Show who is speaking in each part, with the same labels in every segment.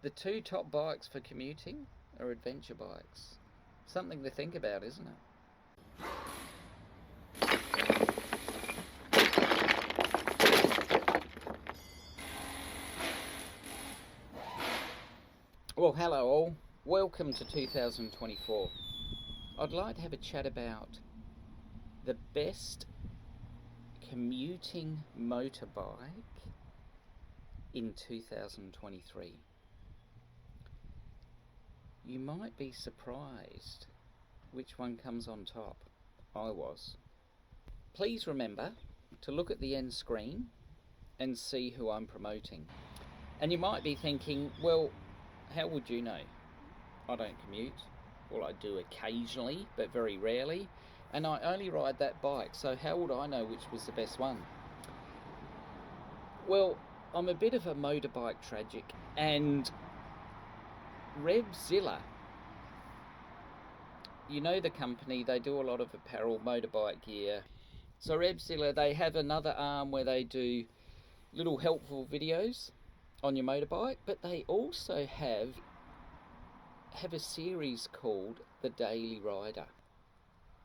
Speaker 1: The two top bikes for commuting are adventure bikes. Something to think about, isn't it? Well, hello all. Welcome to 2024. I'd like to have a chat about the best commuting motorbike in 2023. You might be surprised which one comes on top. I was. Please remember to look at the end screen and see who I'm promoting. And you might be thinking, well, how would you know? I don't commute. Well, I do occasionally, but very rarely. And I only ride that bike, so how would I know which was the best one? Well, I'm a bit of a motorbike tragic, and RevZilla, you know the company, they do a lot of apparel, motorbike gear. So RevZilla, they have another arm where they do little helpful videos on your motorbike, but they also have a series called The Daily Rider.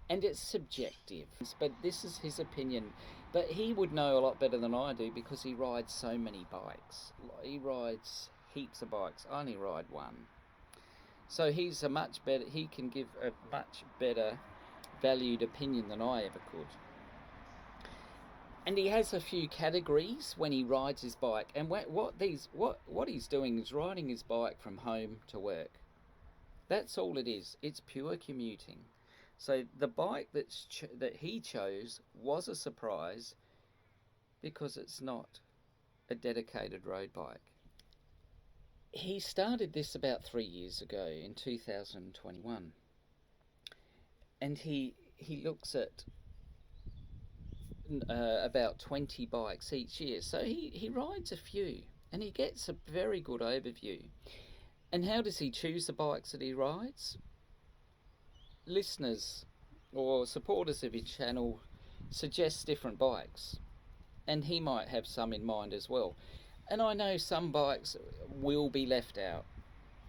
Speaker 1: And it's subjective, but this is his opinion. But he would know a lot better than I do because he rides so many bikes. He rides heaps of bikes. I only ride one. So he can give a much better valued opinion than I ever could. And he has a few categories when he rides his bike. And what he's doing is riding his bike from home to work. That's all it is. It's pure commuting. So the bike that he chose was a surprise because it's not a dedicated road bike. He started this about 3 years ago in 2021. And he looks at about 20 bikes each year. So he rides a few and he gets a very good overview. And how does he choose the bikes that he rides? Listeners or supporters of his channel suggest different bikes, and he might have some in mind as well. And I know some bikes will be left out.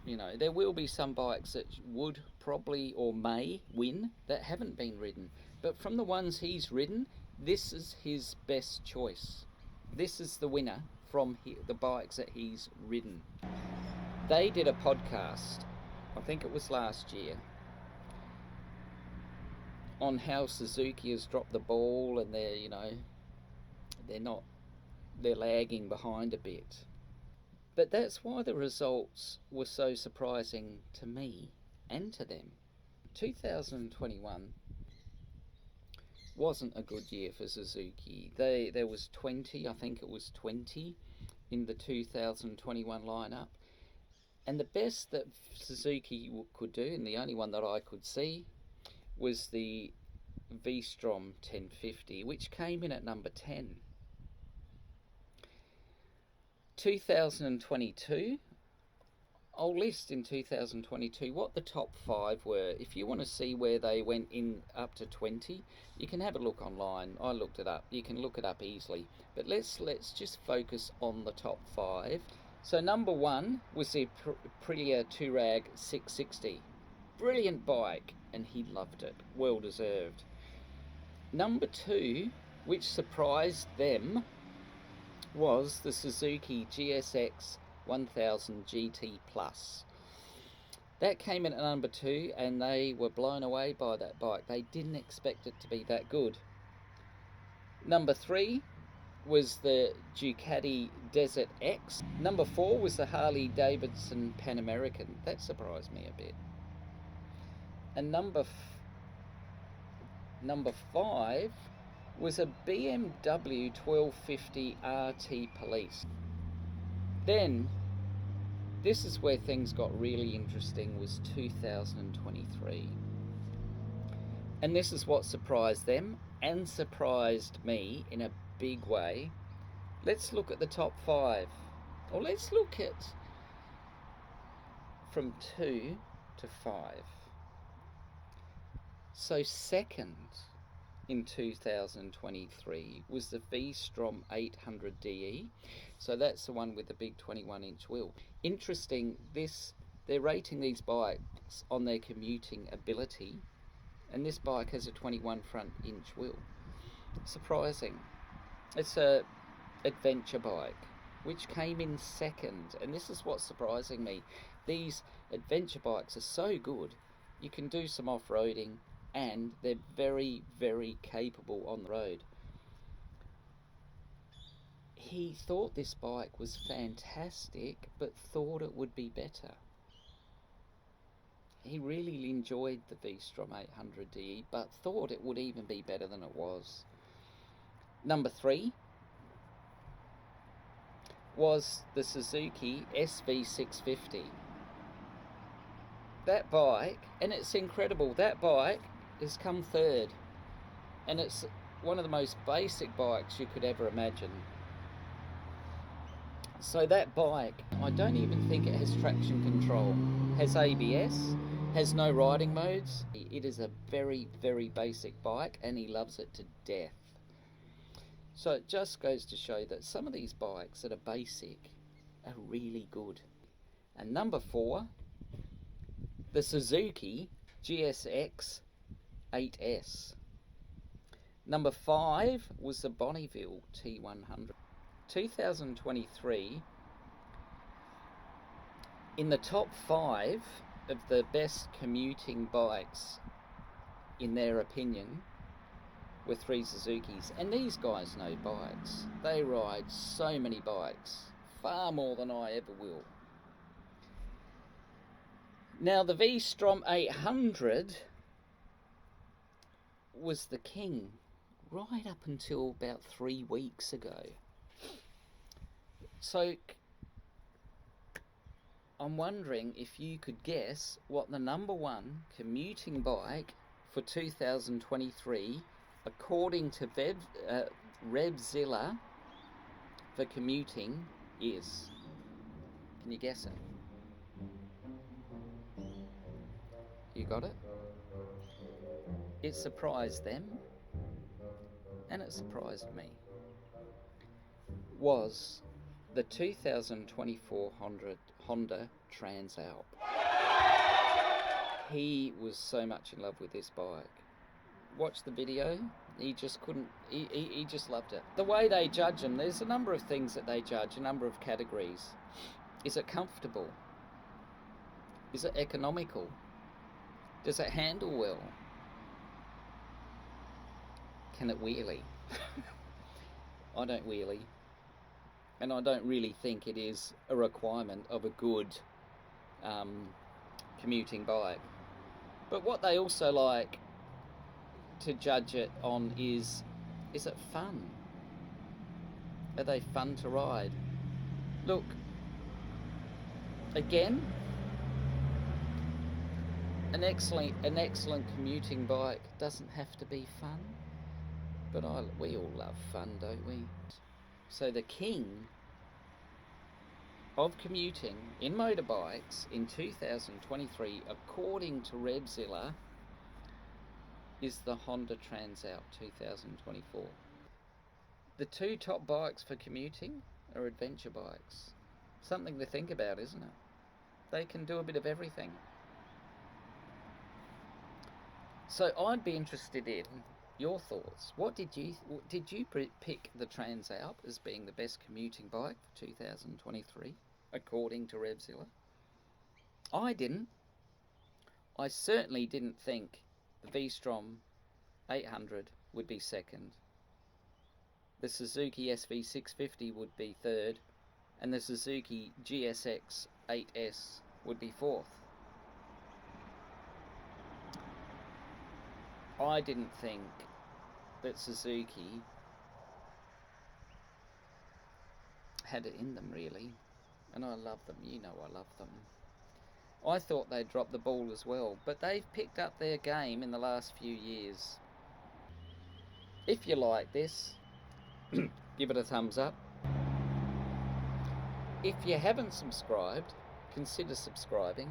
Speaker 1: You know, there will be some bikes that would probably or may win that haven't been ridden. But from the ones he's ridden, this is his best choice. This is the winner from the bikes that he's ridden. They did a podcast, I think it was last year, on how Suzuki has dropped the ball and they're lagging behind a bit. But that's why the results were so surprising to me and to them. 2021 wasn't a good year for Suzuki. There was 20, I think it was 20 in the 2021 lineup. And the best that Suzuki could do, and the only one that I could see, was the V-Strom 1050, which came in at number 10. 2022, I'll list in 2022 what the top 5 were. If you want to see where they went in up to 20, you can have a look online. I looked it up. You can look it up easily. But let's just focus on the top 5. So number 1 was the Aprilia Touareg 660. Brilliant bike, and he loved it. Well deserved. Number 2, which surprised them, was the Suzuki GSX 1000 GT Plus. That came in at number 2, and they were blown away by that bike. They didn't expect it to be that good. Number 3 was the Ducati Desert X. Number 4 was the Harley Davidson Pan American. That surprised me a bit. And number 5 was a BMW 1250 RT Police. Then, this is where things got really interesting, was 2023. And this is what surprised them and surprised me in a big way. Let's look at the top 5. Or let's look at from 2 to 5. So second in 2023 was the V-Strom 800 DE. So that's the one with the big 21-inch wheel. Interesting, they're rating these bikes on their commuting ability, and this bike has a 21 front-inch wheel. Surprising. It's a adventure bike, which came in second, and this is what's surprising me. These adventure bikes are so good, you can do some off-roading, and they're very, very capable on the road. He thought this bike was fantastic, but thought it would be better. He really enjoyed the V-Strom 800 DE, but thought it would even be better than it was. Number 3 was the Suzuki SV650. That bike, and it's incredible, that bike has come third, and it's one of the most basic bikes you could ever imagine. So that bike, I don't even think it has traction control, has ABS, has no riding modes. It is a very, very basic bike, and he loves it to death. So it just goes to show that some of these bikes that are basic are really good. And number 4, the Suzuki GSX 8S. Number 5 was the Bonneville T100. 2023, in the top 5 of the best commuting bikes, in their opinion, were 3 Suzukis. And these guys know bikes. They ride so many bikes, far more than I ever will. Now the V-Strom 800 was the king right up until about 3 weeks ago. So I'm wondering if you could guess what the number 1 commuting bike for 2023, according to RevZilla, for commuting is. Can you guess it? You got it? It surprised them, and it surprised me. Was the 2024 Honda Transalp. He was so much in love with this bike. Watch the video. He just couldn't. He just loved it. The way they judge them, there's a number of things that they judge, a number of categories. Is it comfortable? Is it economical? Does it handle well? Can it wheelie? I don't wheelie. And I don't really think it is a requirement of a good commuting bike. But what they also like to judge it on is it fun? Are they fun to ride? Look, again, an excellent commuting bike doesn't have to be fun, but we all love fun, don't we? So the king of commuting in motorbikes in 2023, according to RevZilla, is the Honda Transalp 2024. The 2 top bikes for commuting are adventure bikes. Something to think about, isn't it? They can do a bit of everything. So I'd be interested in your thoughts. What did you pick the Transalp as being the best commuting bike for 2023, according to RevZilla? I didn't. I certainly didn't think the V-Strom 800 would be second. The Suzuki SV650 would be third, and the Suzuki GSX 8S would be fourth. I didn't think that Suzuki had it in them, really. And I love them, you know I love them. I thought they'd drop the ball as well, but they've picked up their game in the last few years. If you like this, give it a thumbs up. If you haven't subscribed, consider subscribing.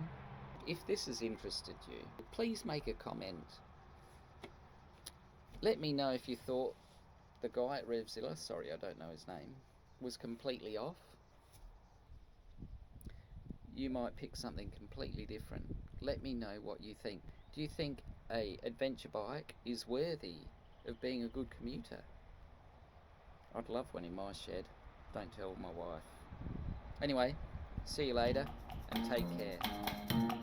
Speaker 1: If this has interested you, please make a comment. Let me know if you thought the guy at RevZilla, sorry I don't know his name, was completely off. You might pick something completely different. Let me know what you think. Do you think a adventure bike is worthy of being a good commuter? I'd love one in my shed. Don't tell my wife. Anyway, see you later and take care.